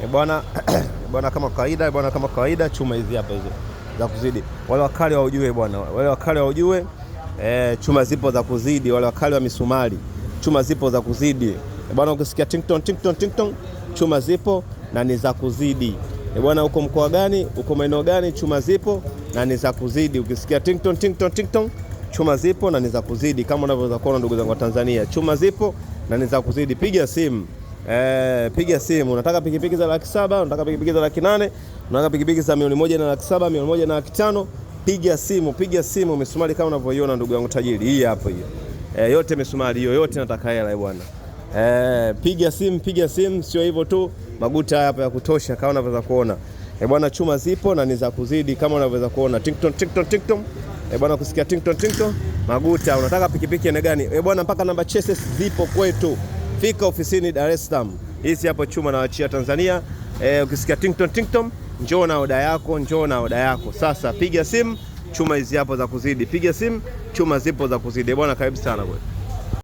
Bwana bwana, kama kawaida chuma hizi hapa hizo za kuzidi. Wale wakali waujue bwana, wale wakali waujue, chuma zipo za kuzidi. Wale wakali wa misumari, chuma zipo za kuzidi bwana. Ukisikia ting tong, chuma zipo na ni za kuzidi bwana. Uko mkoa gani, uko maeneo gani, chuma zipo na ni za kuzidi. Ukisikia ting tong, chuma zipo na ni za kuzidi. Kama unavyoweza kuona ndugu zangu wa Tanzania, chuma zipo na ni za kuzidi. Piga simu. Piga simu. Unataka pikipiki za 700,000, unataka pikipiki za 800,000, unataka pikipiki za 1,700,000, 1,500,000, piga simu. Misumari kama unavyoiona ndugu yangu tajiri, hii hapo hiyo. Yote misumari hiyo, yote nataka hela bwana. Piga simu, sio hivyo tu, maguta hapa ya kutosha kama unavyoweza kuona. Bwana, chuma zipo na ni za kuzidi kama unavyoweza kuona. Ting tong. Bwana, kusikia ting tong, maguta. Unataka pikipiki aina gani? Bwana, mpaka namba chassis zipo kwetu. Fika ofisini Dar es Salaam. Hizi hapo chuma naachia Tanzania. Ukisikia ting tong, njoo na oda yako. Sasa piga simu, chuma hizi hapo za kuzidi. Piga simu, chuma zipo za kuzidi. Bwana, karibu sana bwana.